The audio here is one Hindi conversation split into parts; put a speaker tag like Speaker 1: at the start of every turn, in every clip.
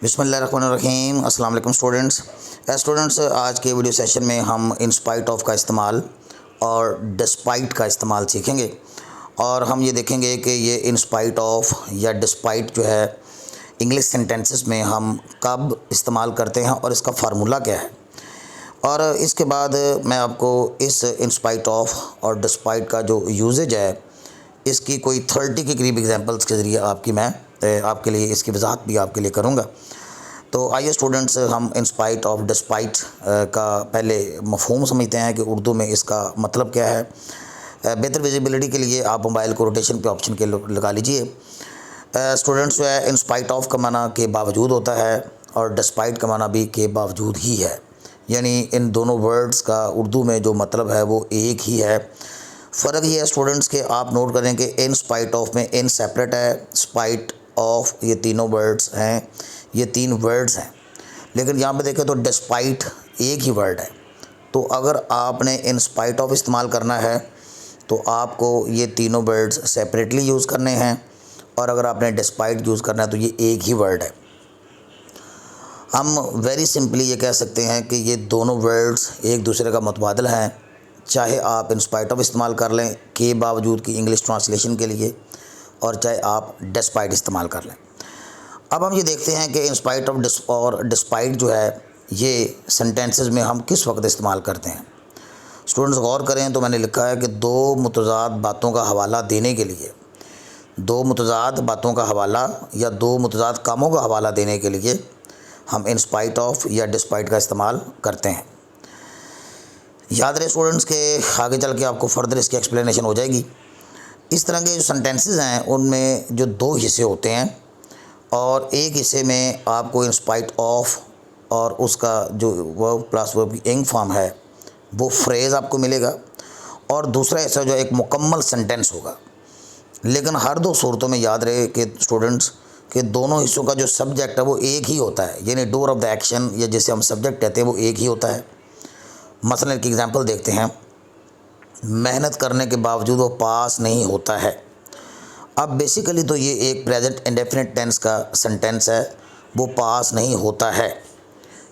Speaker 1: बिस्मिल्लाहिर्रहमानिर्रहीम। अस्सलाम वालेकुम स्टूडेंट्स। आज के वीडियो सेशन में हम इन स्पाइट ऑफ का इस्तेमाल और डिस्पाइट का इस्तेमाल सीखेंगे और हम ये देखेंगे कि ये इन स्पाइट ऑफ या डिस्पाइट जो है इंग्लिश सेंटेंसेस में हम कब इस्तेमाल करते हैं और इसका फार्मूला क्या है। और इसके बाद मैं आपको इस इन स्पाइट ऑफ और डिस्पाइट का जो यूजेज है इसकी कोई 30 के करीब एग्जांपल्स के ज़रिए आपके लिए इसकी वजाहत भी आपके लिए करूँगा। तो आइए स्टूडेंट्स, हम इन स्पाइट ऑफ डिस्पाइट का पहले मफहूम समझते हैं कि उर्दू में इसका मतलब क्या है। बेहतर विजिबिलिटी के लिए आप मोबाइल को रोटेशन पे ऑप्शन के लगा लीजिए। स्टूडेंट्स जो है इन स्पाइट ऑफ का माना के बावजूद होता है और डिस्पाइट का माना भी के बावजूद ही है, यानी इन दोनों वर्ड्स का उर्दू में जो मतलब है वो एक ही है। फ़र्क ये है स्टूडेंट्स के आप नोट करें कि इन स्पाइट ऑफ में इन सेपरेट है, स्पाइट ऑफ ये तीनों वर्ड्स हैं, ये तीन वर्ड्स हैं। लेकिन यहाँ पे देखें तो डिस्पाइट एक ही वर्ड है। तो अगर आपने इन स्पाइट ऑफ इस्तेमाल करना है तो आपको ये तीनों वर्ड्स सेपरेटली यूज़ करने हैं और अगर आपने डिस्पाइट यूज़ करना है तो ये एक ही वर्ड है। हम वेरी सिंपली ये कह सकते हैं कि ये दोनों वर्ड्स एक दूसरे का मुतबादिल हैं, चाहे आप इन स्पाइट ऑफ इस्तेमाल कर लें के बावजूद की इंग्लिश ट्रांसलेशन के लिए और चाहे आप डिस्पाइट इस्तेमाल कर लें। अब हम ये देखते हैं कि इन स्पाइट ऑफ और डिस्पाइट जो है ये सेंटेंसेस में हम किस वक्त इस्तेमाल करते हैं। स्टूडेंट्स गौर करें तो मैंने लिखा है कि दो मुतज़ाद बातों का हवाला देने के लिए, दो मुतज़ाद बातों का हवाला या दो मुतज़ाद कामों का हवाला देने के लिए हम इन स्पाइट ऑफ या डिस्पाइट का इस्तेमाल करते हैं। याद रहे स्टूडेंट्स के आगे चल के आपको फर्दर इसकी एक्सप्लेनेशन हो जाएगी। इस तरह के जो सेंटेंसेस हैं उनमें जो दो हिस्से होते हैं और एक हिस्से में आपको इन स्पाइट ऑफ और उसका जो वर्ब प्लस वर्ब की इंग फॉर्म है वो फ्रेज़ आपको मिलेगा और दूसरा हिस्सा जो एक मुकम्मल सेंटेंस होगा। लेकिन हर दो सूरतों में याद रहे कि स्टूडेंट्स के दोनों हिस्सों का जो सब्जेक्ट है वो एक ही होता है, यानी डूअर ऑफ द एक्शन या जिसे हम सब्जेक्ट कहते हैं वो एक ही होता है। मसलन एक एग्जांपल देखते हैं, मेहनत करने के बावजूद वो पास नहीं होता है। अब बेसिकली तो ये एक प्रेजेंट इंडेफिनिट टेंस का सेंटेंस है, वो पास नहीं होता है,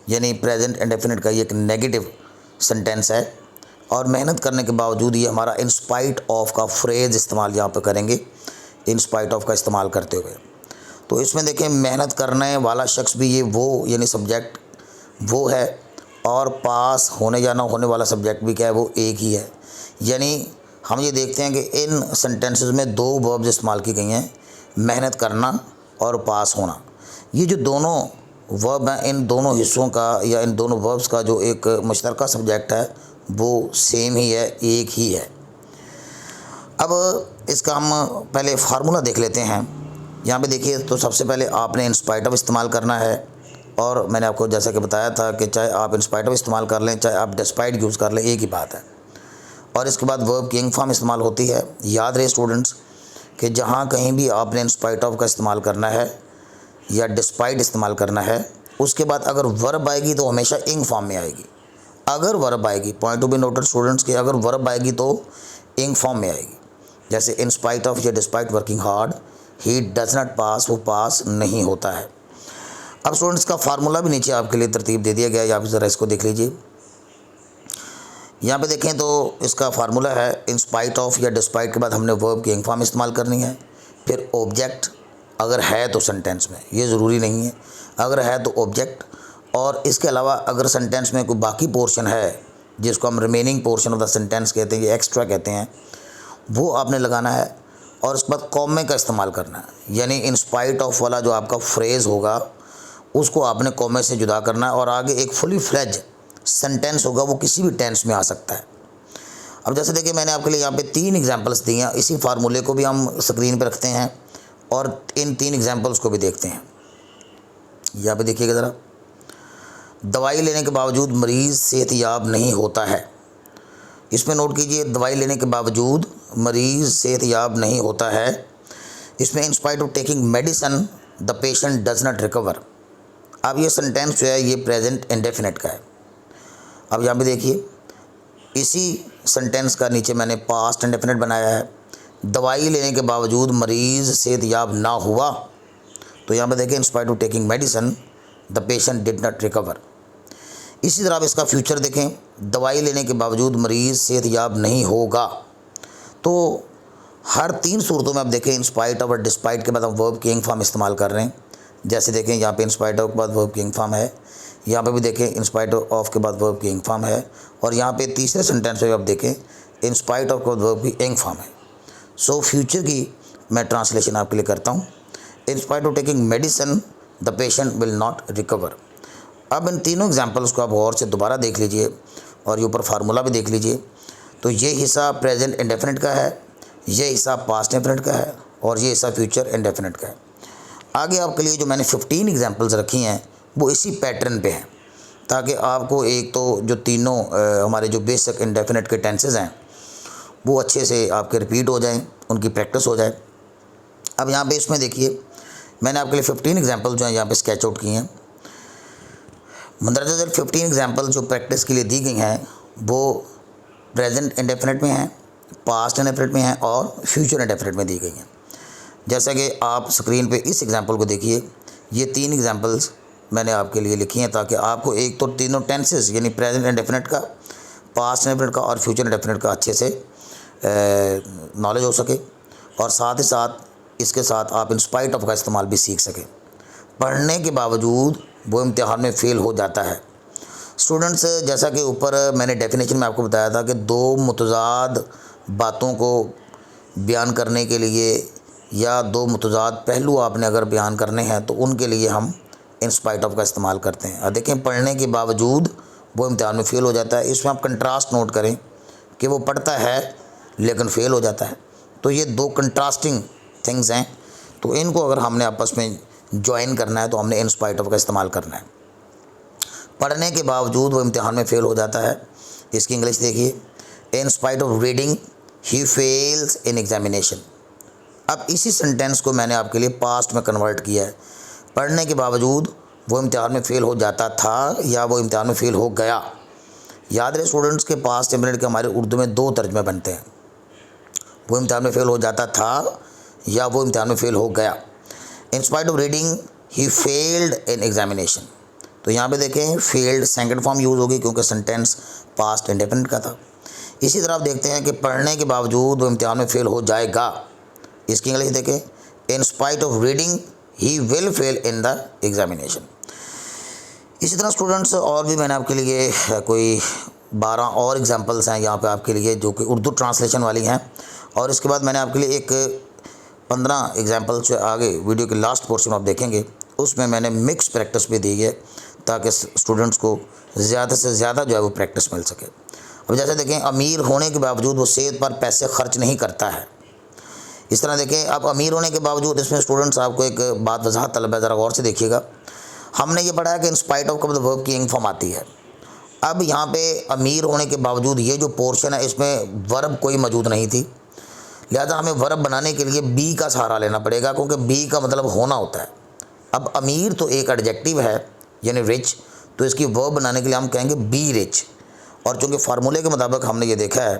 Speaker 1: यानी प्रेजेंट इंडेफिनिट का ये एक नेगेटिव सेंटेंस है और मेहनत करने के बावजूद ये हमारा इन स्पाइट ऑफ का फ्रेज़ इस्तेमाल यहाँ पे करेंगे, इन स्पाइट ऑफ का इस्तेमाल करते हुए। तो इसमें देखें मेहनत करने वाला शख्स भी ये वो यानी सब्जेक्ट वो है और पास होने या ना होने वाला सब्जेक्ट भी क्या है वो एक ही है। यानी हम ये देखते हैं कि इन सेंटेंसेस में दो वर्ब्स इस्तेमाल की गई हैं, मेहनत करना और पास होना। ये जो दोनों वर्ब हैं इन दोनों हिस्सों का या इन दोनों वर्ब्स का जो एक मुश्तरका सब्जेक्ट है वो सेम ही है, एक ही है। अब इसका हम पहले फार्मूला देख लेते हैं। यहाँ पे देखिए तो सबसे पहले आपने इन स्पाइट ऑफ इस्तेमाल करना है और मैंने आपको जैसा कि बताया था कि चाहे आप इन स्पाइट ऑफ इस्तेमाल कर लें चाहे आप डिस्पाइट यूज़ कर लें एक ही बात है। और इसके बाद वर्ब की इंग फॉर्म इस्तेमाल होती है। याद रहे स्टूडेंट्स कि जहाँ कहीं भी आपने इन स्पाइट ऑफ का इस्तेमाल करना है या डिस्पाइट इस्तेमाल करना है उसके बाद अगर वर्ब आएगी तो हमेशा इंग फॉर्म में आएगी। अगर वर्ब आएगी, point to be noted students कि अगर वर्ब आएगी तो इंग फॉर्म में आएगी। जैसे इन स्पाइट ऑफ या despite working hard he does not pass, वो पास नहीं होता है। अब स्टूडेंट्स का फार्मूला भी नीचे आपके लिए तरतीब दे दिया गया है, आप ज़रा इसको देख लीजिए। यहाँ पे देखें तो इसका फार्मूला है इन स्पाइट ऑफ या डिस्पाइट के बाद हमने वर्ब की इंग फॉर्म इस्तेमाल करनी है, फिर ऑब्जेक्ट अगर है तो सेंटेंस में, ये ज़रूरी नहीं है, अगर है तो ऑब्जेक्ट, और इसके अलावा अगर सेंटेंस में कोई बाकी पोर्शन है जिसको हम remaining portion of the sentence कहते हैं या एक्स्ट्रा कहते हैं वो आपने लगाना है और उसके बाद कॉमे का इस्तेमाल करना है। यानी इन स्पाइट ऑफ वाला जो आपका फ्रेज़ होगा उसको आपने कॉमे से जुदा करना है और आगे एक फुली फ्लेज सेंटेंस होगा, वो किसी भी टेंस में आ सकता है। अब जैसे देखिए मैंने आपके लिए यहाँ पे 3 एग्जांपल्स दिए हैं, इसी फार्मूले को भी हम स्क्रीन पर रखते हैं और इन 3 एग्जांपल्स को भी देखते हैं। यहाँ पे देखिएगा ज़रा, दवाई लेने के बावजूद मरीज़ सेहतयाब नहीं होता है। इसमें नोट कीजिए दवाई लेने के बावजूद मरीज़ सेहतयाब नहीं होता है। इसमें इन spite of taking medicine the patient does not recover. अब ये सेंटेंस जो है ये प्रेजेंट इंडेफिनिट का है। अब यहाँ पे देखिए इसी सेंटेंस का नीचे मैंने पास्ट इंडेफिनिट बनाया है। दवाई लेने के बावजूद मरीज़ सेहतयाब ना हुआ, तो यहाँ पे देखिए इन spite of taking medicine the patient did not recover. इसी तरह आप इसका फ्यूचर देखें, दवाई लेने के बावजूद मरीज़ सेहतयाब नहीं होगा। तो हर 3 सूरतों में आप देखें इंस्पाइट ऑफ और डिस्पाइट के बाद हम वर्ब की इंग फॉर्म इस्तेमाल कर रहे हैं। जैसे देखें यहाँ पे इंस्पाइट ऑफ के बाद वर्ब की इंग फॉर्म है, यहाँ पे भी देखें इंस्पाइट ऑफ के बाद वर्ब की इंग फॉर्म है, और यहाँ पे तीसरे सेंटेंस में आप देखें इंस्पाइट ऑफ के बाद वर्ब की इंग फॉर्म है। सो फ्यूचर की मैं ट्रांसलेशन आपके लिए करता हूँ। In spite of taking medicine the patient will not recover. अब इन तीनों एग्जाम्पल्स को आप गौर से दोबारा देख लीजिए और ये ऊपर फार्मूला भी देख लीजिए। तो ये हिस्सा प्रेजेंट इंडेफिनिट का है, ये हिस्सा पास्ट इंडेफिनिट का है, और ये हिस्सा फ्यूचर इंडेफिनिट का है। आगे आपके लिए जो मैंने 15 एग्जांपल्स रखी हैं वो इसी पैटर्न पे हैं, ताकि आपको एक तो जो तीनों हमारे जो बेसिक इंडेफिनिट के टेंसेस हैं वो अच्छे से आपके रिपीट हो जाएं, उनकी प्रैक्टिस हो जाए। अब यहाँ पे इसमें देखिए मैंने आपके लिए 15 एग्जांपल जो हैं यहाँ पे स्केच आउट किए हैं। मंदरजा 15 एग्जांपल जो प्रैक्टिस के लिए दी गई हैं वो प्रेजेंट इंडेफिनिट में हैं, पास्ट इंडेफिनिट में हैं और फ्यूचर इंडेफिनिट में दी गई हैं। जैसा कि आप स्क्रीन पे इस एग्जांपल को देखिए, ये 3 एग्जांपल्स मैंने आपके लिए लिखी हैं ताकि आपको एक तो तीनों टेंसेस यानी प्रेजेंट इंडेफिनिट का, पास्ट इंडेफिनिट का और फ्यूचर इंडेफिनिट का अच्छे से नॉलेज हो सके, और साथ ही साथ इसके साथ आप इंस्पाइट ऑफ का इस्तेमाल भी सीख सकें। पढ़ने के बावजूद वो इम्तिहान में फ़ेल हो जाता है। स्टूडेंट्स, जैसा कि ऊपर मैंने डेफिनेशन में आपको बताया था कि 2 मुतज़ाद बातों को बयान करने के लिए या 2 मुतज़ाद पहलू आपने अगर बयान करने हैं तो उनके लिए हम इंस्पाइट ऑफ का इस्तेमाल करते हैं। अब देखें, पढ़ने के बावजूद वो इम्तिहान में फ़ेल हो जाता है। इसमें आप कंट्रास्ट नोट करें कि वो पढ़ता है लेकिन फ़ेल हो जाता है। तो ये 2 कंट्रास्टिंग थिंग्स हैं, तो इनको अगर हमने आपस में ज्वाइन करना है तो हमने इंस्पाइट ऑफ का इस्तेमाल करना है। पढ़ने के बावजूद वो इम्तिहान में फ़ेल हो जाता है। इसकी इंग्लिश देखिए, इन spite of reading he fails in examination. अब इसी सेंटेंस को मैंने आपके लिए पास्ट में कन्वर्ट किया है। पढ़ने के बावजूद वो इम्तिहान में फ़ेल हो जाता था या वो इम्तिहान में फ़ेल हो गया। याद रहे स्टूडेंट्स के पास्ट इंडेफिनिट के हमारे उर्दू में 2 तर्जमे बनते हैं, वो इम्तिहान में फ़ेल हो जाता था या वो इम्तिहान में फ़ेल हो गया। In spite of reading he failed in examination. तो यहाँ पे देखें फेल्ड सेकंड फॉर्म यूज़ होगी क्योंकि सेंटेंस पास्ट इंडेफिनिट का था। इसी तरह आप देखते हैं कि पढ़ने के बावजूद वो इम्तिहान में फ़ेल हो जाएगा। इसकी इंग्लिश देखें, in spite of reading he will fail in the examination. इसी तरह स्टूडेंट्स और भी मैंने आपके लिए कोई 12 और एग्जांपल्स हैं यहाँ पे आपके लिए जो कि उर्दू ट्रांसलेशन वाली हैं, और इसके बाद मैंने आपके लिए एक 15 एग्जांपल्स जो आगे वीडियो के लास्ट पोर्शन में आप देखेंगे उसमें मैंने मिक्स प्रैक्टिस भी दी है ताकि स्टूडेंट्स को ज़्यादा से ज़्यादा जो है वो प्रैक्टिस मिल सके। अब जैसे देखें, अमीर होने के बावजूद वो सेहत पर पैसे खर्च नहीं करता है। इस तरह देखें, आप अमीर होने के बावजूद, इसमें स्टूडेंट्स आपको एक बात वजाहत तलब है, ज़रा गौर से देखिएगा। हमने ये पढ़ा है कि इन स्पाइट ऑफ का मतलब वर्ब की इंग फॉर्म आती है। अब यहाँ पे अमीर होने के बावजूद ये जो पोर्शन है इसमें वर्ब कोई मौजूद नहीं थी, लिहाजा हमें वर्ब बनाने के लिए बी का सहारा लेना पड़ेगा क्योंकि बी का मतलब होना होता है। अब अमीर तो एक एडजेक्टिव है यानी रिच, तो इसकी वर्ब बनाने के लिए हम कहेंगे बी रिच। और चूँकि फार्मूले के मुताबिक हमने ये देखा है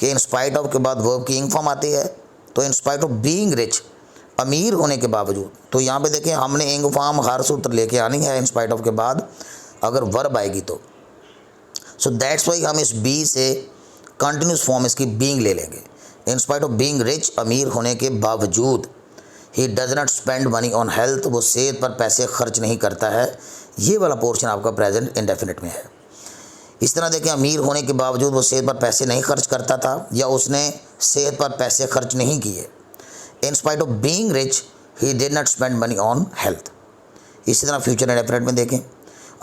Speaker 1: कि इन स्पाइट ऑफ के बाद वर्ब की इंग फॉर्म आती है, तो इन स्पाइट ऑफ बीइंग रिच, अमीर होने के बावजूद, तो यहाँ पे देखें हमने इंग फॉर्म हर सूत्र लेके आनी है इन स्पाइट ऑफ के बाद अगर वर्ब आएगी तो। सो दैट्स वाई हम इस बी से कंटिन्यूस फॉर्म इसकी बीइंग ले लेंगे। इन स्पाइट ऑफ बीइंग रिच, अमीर होने के बावजूद, he does not spend money on health, वो सेहत पर पैसे खर्च नहीं करता है। ये वाला पोर्शन आपका प्रेजेंट इंडेफिनिट में है। इस तरह देखें, अमीर होने के बावजूद वो सेहत पर पैसे नहीं खर्च करता था या उसने सेहत पर पैसे खर्च नहीं किए। इन spite of being rich he did not spend money on health. इसी तरह फ्यूचर इंडेफिनिट में देखें,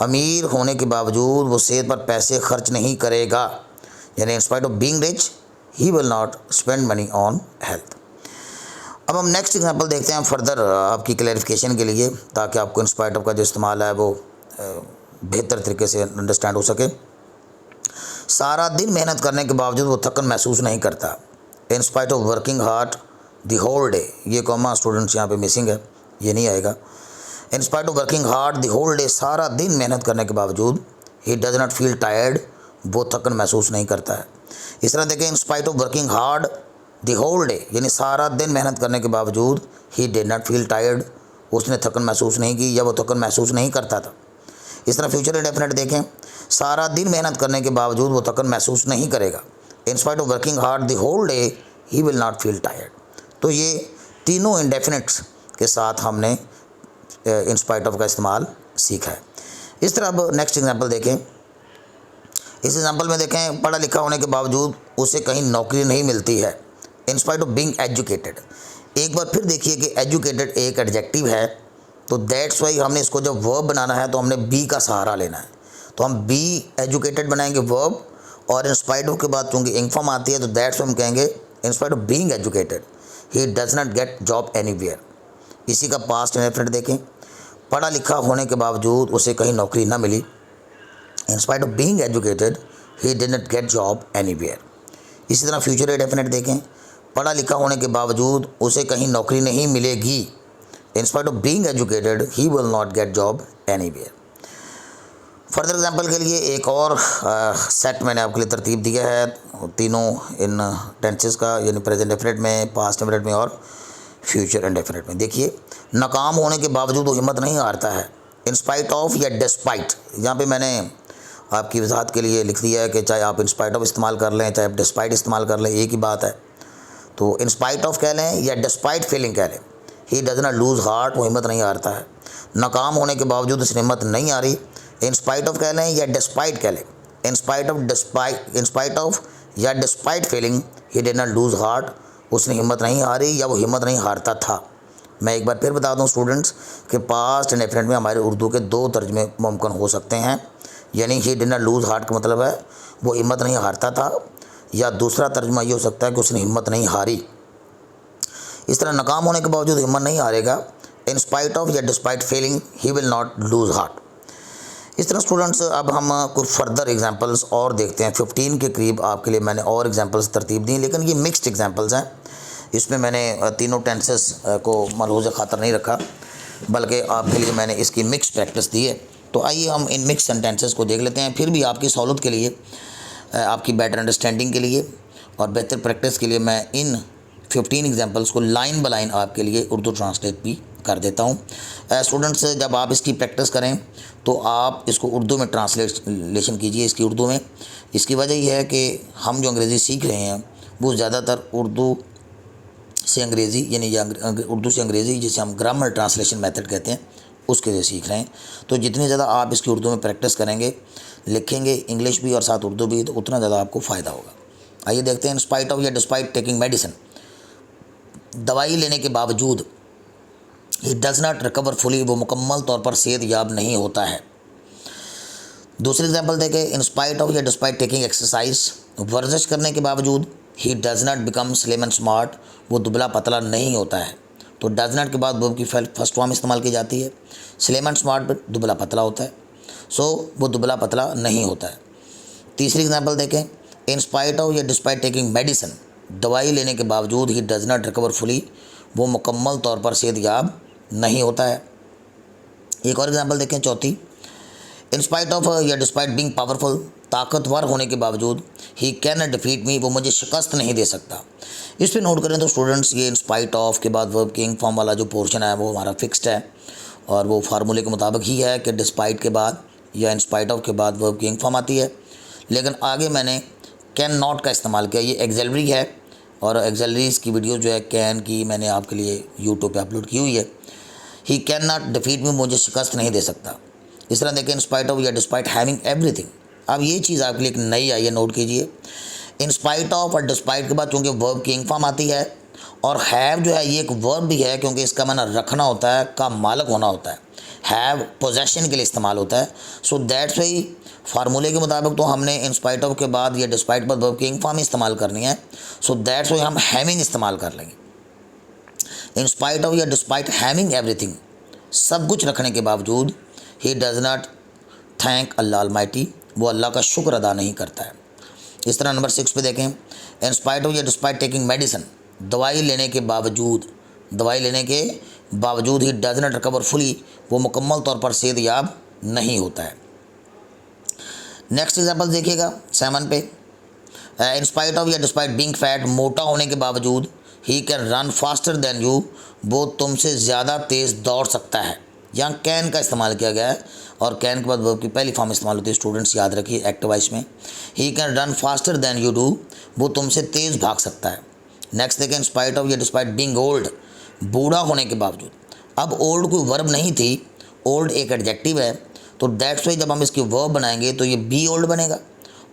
Speaker 1: अमीर होने के बावजूद वो सेहत पर पैसे खर्च नहीं करेगा, यानी इन spite of being rich he will not spend money on health. अब हम नेक्स्ट एग्जांपल देखते हैं फर्दर आपकी क्लैरिफिकेशन के लिए, ताकि आपको इन स्पाइट ऑफ का जो इस्तेमाल है वो बेहतर तरीके से अंडरस्टैंड हो सके। सारा दिन मेहनत करने के बावजूद वो थकन महसूस नहीं करता। In spite of working hard the whole day, ये कॉमा स्टूडेंट्स यहाँ पे मिसिंग है, ये नहीं आएगा। In spite of working hard the whole day, सारा दिन मेहनत करने के बावजूद, he does not feel tired, वो थकन महसूस नहीं करता है। इस तरह देखें, in spite of working hard the whole day, यानी सारा दिन मेहनत करने के बावजूद, he did not feel tired, उसने थकन महसूस नहीं की या वो थकन महसूस नहीं करता था। इस तरह फ्यूचर इंडेफिनिट देखें, सारा दिन मेहनत करने के बावजूद वो थकन महसूस नहीं करेगा। In spite of working hard the whole day he will not feel tired. तो ये तीनों इंडेफिनिट्स के साथ हमने इन स्पाइट ऑफ का इस्तेमाल सीखा है। इस तरह अब नेक्स्ट एग्जांपल देखें। इस एग्जांपल में देखें, पढ़ा लिखा होने के बावजूद उसे कहीं नौकरी नहीं मिलती है। इन स्पाइट ऑफ बीइंग एजुकेटेड। एक बार फिर देखिए कि एजुकेटेड एक एडजेक्टिव है, तो दैट्स वाई हमने इसको जब वर्ब बनाना है तो हमने बी का सहारा लेना है। तो हम बी एजुकेटेड बनाएंगे वर्ब, और इन स्पाइट ऑफ के बाद चूँकि इंग फॉर्म आती है तो दैट्स वाई हम कहेंगे इन spite of being educated he does not get job anywhere. इसी का पास्ट इंडेफिनिट देखें, पढ़ा लिखा होने के बावजूद उसे कहीं नौकरी ना मिली। In spite of being educated he did not get job anywhere. इसी तरह फ्यूचर इंडेफिनिट देखें, पढ़ा लिखा होने के बावजूद उसे कहीं नौकरी नहीं मिलेगी। इन spite of being educated he will not get job anywhere. Further example के लिए एक और सेट मैंने आपके लिए तरतीब दिया है, तीनों इन टेंसेस का, यानी प्रेजेंट डेफिनेट में, पास्ट डेफिनेट में और फ्यूचर इंडेफिनिट में। देखिए, नाकाम होने के बावजूद वो हिम्मत नहीं हारता है। इन स्पाइट ऑफ या डिस्पाइट, यहाँ पे मैंने आपकी वजाहत के लिए लिख दिया है कि चाहे आप इन स्पाइट ऑफ इस्तेमाल कर लें, चाहे आप डिस्पाइट इस्तेमाल कर लें, एक ही बात है। तो इन स्पाइट ऑफ कह लें या डिस्पाइट फीलिंग कह लें, ही डज नॉट लूज़ हार्ट, वो हिम्मत नहीं हारता है। नाकाम होने के बावजूद उसने हिम्मत नहीं हारी, इन स्पाइट ऑफ कह लें या डिस्पाइट कह लें। इन स्पाइट ऑफ या despite feeling he did not lose heart, उसने हिम्मत नहीं हारी या वो हिम्मत नहीं हारता था। मैं एक बार फिर बता दूं स्टूडेंट्स कि पास्ट इंडेफिनिट में हमारे उर्दू के दो तर्जमे मुमकिन हो सकते हैं, यानी ही डिड नॉट लूज़ हार्ट का मतलब है वो हिम्मत नहीं हारता था, या दूसरा तर्जमा ये हो सकता है कि उसने हिम्मत नहीं हारी। इस तरह नाकाम होने के बावजूद हिम्मत नहीं हारेगा। इन स्पाइट ऑफ या despite failing he will not lose heart. इस तरह स्टूडेंट्स अब हम कुछ फर्दर एग्जांपल्स और देखते हैं। 15 के करीब आपके लिए मैंने और एग्जांपल्स तरतीब दी, लेकिन ये मिक्स्ड एग्जांपल्स हैं। इसमें मैंने तीनों टेंसेस को मलहूज़ खातर नहीं रखा, बल्कि आपके लिए मैंने इसकी मिक्स प्रैक्टिस दी है। तो आइए हम इन मिक्स सेंटेंसेस को देख लेते हैं। फिर भी आपकी सहूलत के लिए, आपकी बेटर अंडरस्टैंडिंग के लिए और बेहतर प्रैक्टिस के लिए मैं इन 15 एग्जांपल्स को लाइन बाय लाइन आपके लिए उर्दू ट्रांसलेट भी कर देता हूँ। स्टूडेंट्स, जब आप इसकी प्रैक्टिस करें तो आप इसको उर्दू में ट्रांसलेशन कीजिए, इसकी उर्दू में। इसकी वजह यह है कि हम जो अंग्रेज़ी सीख रहे हैं वो ज़्यादातर उर्दू से अंग्रेज़ी, यानी उर्दू से अंग्रेज़ी, जिसे हम ग्रामर ट्रांसलेशन मेथड कहते हैं, उसके लिए सीख रहे हैं। तो जितनी ज़्यादा आप इसकी उर्दू में प्रैक्टिस करेंगे, लिखेंगे इंग्लिश भी और साथ उर्दू भी, तो उतना ज़्यादा आपको फ़ायदा होगा। आइए देखते हैं। इन स्पाइट ऑफ या डिस्पाइट टेकिंग मेडिसिन, दवाई लेने के बावजूद he does not recover fully, वो मुकम्मल तौर पर सेहत याब नहीं होता है। दूसरी एग्जांपल देखें। इन स्पाइट ऑफ या डिस्पाइट टेकिंग एक्सरसाइज, वर्जिश करने के बावजूद he does not become slim and smart, वो दुबला पतला नहीं होता है। तो डज़ नॉट के बाद वर्ब की फर्स्ट फॉर्म इस्तेमाल की जाती है। स्लिम एंड स्मार्ट पर दुबला पतला होता है, सो वो दुबला पतला नहीं होता है। तीसरी एग्जांपल देखें। इन स्पाइट ऑफ या डिस्पाइट टेकिंग मेडिसिन, दवाई लेने के बावजूद he does not recover fully, वो मुकम्मल तौर पर सेहत याब नहीं होता है। एक और एग्जांपल देखें, चौथी। इन स्पाइट ऑफ या डिस्पाइट बीइंग पावरफुल, ताकतवर होने के बावजूद ही कैन नॉट डिफीट मी, वो मुझे शिकस्त नहीं दे सकता। इस पर नोट करें तो स्टूडेंट्स, ये इन स्पाइट ऑफ के बाद वर्ब के इंग फॉर्म वाला जो पोर्शन है वो हमारा फिक्स्ड है, और वो फार्मूले के मुताबिक ही है कि डिस्पाइट के बाद या इन स्पाइट ऑफ के बाद वर्ब की इंग फॉर्म आती है। लेकिन आगे मैंने कैन नॉट का इस्तेमाल किया। ये एक्सेलरी है, और एक्सेलरीज़ की वीडियो जो है कैन की मैंने आपके लिए यूट्यूब पे अपलोड की हुई है। ही कैन नॉट डिफीट मी, मुझे शिकस्त नहीं दे सकता। इस तरह देखें। इन स्पाइट ऑफ या डिस्पाइट हैविंग एवरीथिंग, अब ये चीज़ आपके लिए एक नई आई है, नोट कीजिए। इन स्पाइट ऑफ और डिस्पाइट के बाद चूँकि वर्ब की इंग फॉर्म आती है, और हैव जो है ये एक वर्ब भी है, क्योंकि इसका माना रखना होता है, का मालिक होना होता है। हैव पोजेशन के लिए इस्तेमाल होता है। सो दैट्स वाई फार्मूले के मुताबिक तो हमने इन स्पाइट ऑफ के बाद या डिस्पाइट पर वर्ब की इंग फॉर्म इस्तेमाल करनी है। सो दैट्स वाई हम हैविंग इस्तेमाल कर लेंगे। इन स्पाइट ऑफ या डिस्पाइट हैविंग एवरीथिंग, सब कुछ रखने के बावजूद he does not thank Allah Almighty, वो अल्लाह का शुक्र अदा नहीं करता है। इस तरह नंबर 6 पे देखें। इन स्पाइट ऑफ या डिस्पाइट टेकिंग मेडिसिन, दवाई लेने के बावजूद he does not recover fully, वो मुकम्मल तौर पर सेहत याब नहीं होता है। नेक्स्ट एग्जांपल देखिएगा 7 पे। इन स्पाइट ऑफ या डिस्पाइट बीइंग फैट, मोटा होने के बावजूद he can run faster than you, वो तुमसे ज़्यादा तेज़ दौड़ सकता है। यहाँ कैन का इस्तेमाल किया गया है और कैन के बाद वर्ब की पहली फॉर्म इस्तेमाल होती है, स्टूडेंट्स याद रखिए एक्टिव वॉइस में। He can run faster than you do, वो तुमसे तेज़ भाग सकता है। नेक्स्ट देखें, इन स्पाइट ऑफ या डिस्पाइट बीइंग ओल्ड, बूढ़ा होने के बावजूद। अब ओल्ड कोई वर्ब नहीं थी, ओल्ड एक एडजेक्टिव है, तो दैट्स वाई जब हम इसकी वर्ब बनाएंगे तो ये बी ओल्ड बनेगा।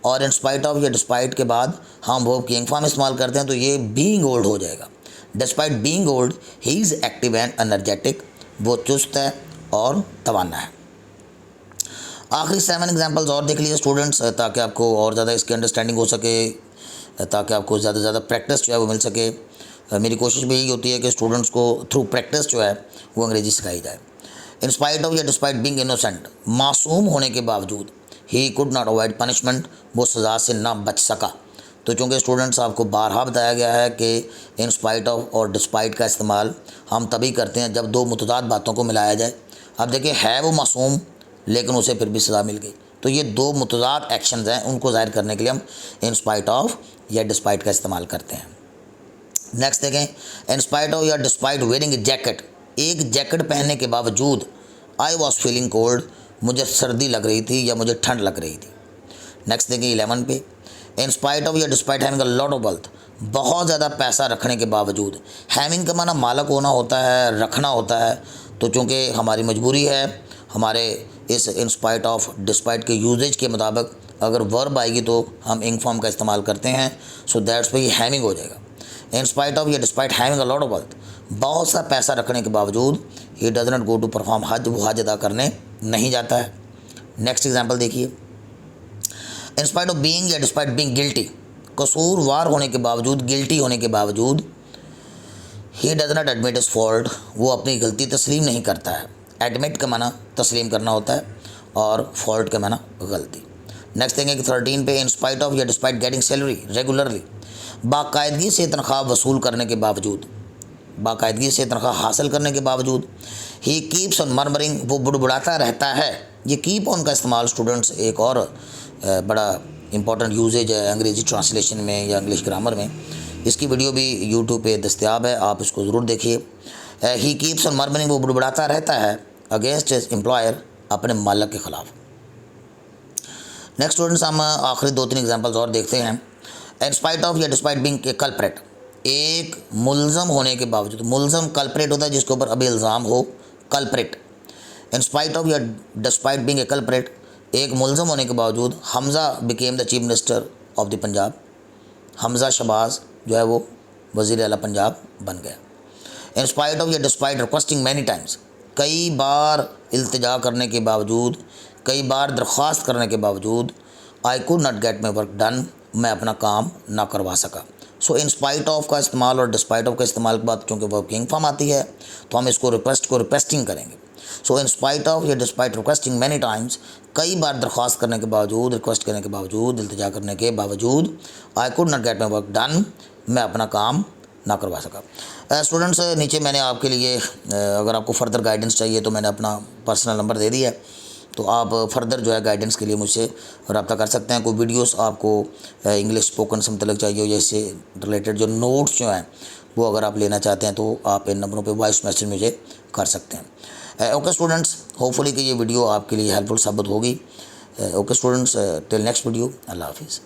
Speaker 1: और इन स्पाइट ऑफ या डिस्पाइट के बाद हम वर्ब की इंग फॉर्म इस्तेमाल करते हैं तो ये बीइंग ओल्ड हो जाएगा। Despite being old he is active and energetic, वो चुस्त है और तवाना है। आखिरी 7 एग्जांपल्स और देख लीजिए स्टूडेंट्स, ताकि आपको और ज़्यादा इसकी अंडरस्टैंडिंग हो सके, ताकि आपको ज़्यादा से ज़्यादा प्रैक्टिस जो है वो मिल सके। मेरी कोशिश भी यही होती है कि स्टूडेंट्स को थ्रू प्रैक्टिस जो है वो अंग्रेज़ी सिखाई जाए। इन स्पाइट ऑफ या डिस्पाइट बीइंग इनोसेंट, मासूम होने के बावजूद, he could not avoid punishment, वो सज़ा से ना बच सका। तो चूँकि स्टूडेंट्स आपको बारहा बताया गया है कि इन स्पाइट ऑफ और डिस्पाइट का इस्तेमाल हम तभी करते हैं जब दो मुतदाद बातों को मिलाया जाए। अब देखिए, है वो मासूम लेकिन उसे फिर भी सज़ा मिल गई, तो ये दो मुतदाद एक्शंस हैं, उनको ज़ाहिर करने के लिए हम इन स्पाइट ऑफ या डिस्पाइट का इस्तेमाल करते हैं। नेक्स्ट देखें, इन स्पाइट ऑफ या डिस्पाइट वेयरिंग ए जैकेट, एक जैकेट पहनने के बावजूद, आई वॉज फीलिंग कोल्ड, मुझे सर्दी लग रही थी या मुझे ठंड लग रही थी। नेक्स्ट देखें 11 पे, इन स्पाइट ऑफ या despite having a lot of wealth, बहुत ज़्यादा पैसा रखने के बावजूद। हैविंग का माना मालक होना होता है, रखना होता है, तो चूँकि हमारी मजबूरी है, हमारे इस इन स्पाइट ऑफ डिस्पाइट के यूजेज के मुताबिक अगर वर्ब आएगी तो हम इंग फॉर्म का इस्तेमाल करते हैं, सो दैट्स पे ये हैविंग हो जाएगा। इन स्पाइट ऑफ या despite having a lot of wealth, बहुत सा पैसा रखने के बावजूद, he does not go to perform हज, वो हज अदा करने नहीं जाता है। नेक्स्ट एग्जाम्पल देखिए, इन स्पाइट ऑफ बीइंग या डिस्पाइट बीइंग गिल्टी, कसूरवार होने के बावजूद, गिल्टी होने के बावजूद, he does not admit is fault, वो अपनी गलती तस्लीम नहीं करता है। एडमिट का माना तस्लीम करना होता है और फॉल्ट का माना गलती। नेक्स्ट देखेंगे 13 पे, इन स्पाइट ऑफ या डिस्पाइट गेटिंग सैलरी रेगुलरली, बाकायदगी से तनख्वाह वसूल करने के बावजूद, बाकायदगी से तनख्वाह हासिल करने के बावजूद, ही कीप्स ऑन मरमरिंग, वो बुड़बुड़ाता रहता है। ये कीप ऑन का इस्तेमाल स्टूडेंट्स एक और बड़ा इंपॉर्टेंट यूजेज है अंग्रेज़ी ट्रांसलेशन में या इंग्लिश ग्रामर में। इसकी वीडियो भी यूट्यूब पे दस्तयाब है, आप इसको ज़रूर देखिए। ही कीप्स ऑन मरमरिंग, वो बुड़बुड़ाता रहता है अगेंस्ट हिज एम्प्लॉयर, अपने मालिक के ख़िलाफ़। नेक्स्ट स्टूडेंट्स, हम आखिरी 2-3 एग्जांपल्स और देखते हैं। इन स्पाइट ऑफ या डिस्पाइट बीइंग ए कल्प्रेट, एक मुलज़म होने के बावजूद, मुलज़म कल्प्रेट होता है जिसके ऊपर अभी इल्ज़ाम हो, कल्प्रेट। इन स्पाइट ऑफ या डिस्पाइट बीइंग ए कल्प्रेट, एक मुलज़म होने के बावजूद, Hamza became the chief minister of the Punjab, Hamza Shahbaz जो है वो वज़ीर आला पंजाब बन गया। इन स्पाइट ऑफ या डिस्पाइट रिक्वेस्टिंग मैनी टाइम्स, कई बार इल्तिजा करने के बावजूद, कई बार दरख्वास्त करने के बावजूद, I could not get my work done, मैं अपना काम ना करवा सका। सो इन स्पाइट ऑफ का इस्तेमाल और डिस्पाइट ऑफ का इस्तेमाल के बाद चूँकि वर्ब की इंग फॉर्म आती है तो हम इसको रिक्वेस्ट को रिक्वेस्टिंग करेंगे। सो इन स्पाइट ऑफ या डिस्पाइट रिक्वेस्टिंग मैनी टाइम्स, कई बार दरख्वास्त करने के बावजूद, रिक्वेस्ट करने के बावजूद, इल्तिजा करने के बावजूद, I could not get my work done, मैं अपना काम ना करवा सका। स्टूडेंट्स, नीचे मैंने आपके लिए अगर आपको फ़र्दर गाइडेंस चाहिए तो मैंने अपना पर्सनल नंबर दे दिया है, तो आप फ़र्दर जो है गाइडेंस के लिए मुझसे रब्ता कर सकते हैं। कोई वीडियोस आपको इंग्लिश स्पोकन से मतलब चाहिए हो या इससे रिलेटेड जो नोट्स जो हैं वो अगर आप लेना चाहते हैं तो आप इन नंबरों पे वॉइस मैसेज मुझे कर सकते हैं। ओके स्टूडेंट्स, होपफुली कि ये वीडियो आपके लिए हेल्पफुल साबित होगी। Okay students, till next video, अल्लाह हाफिज़।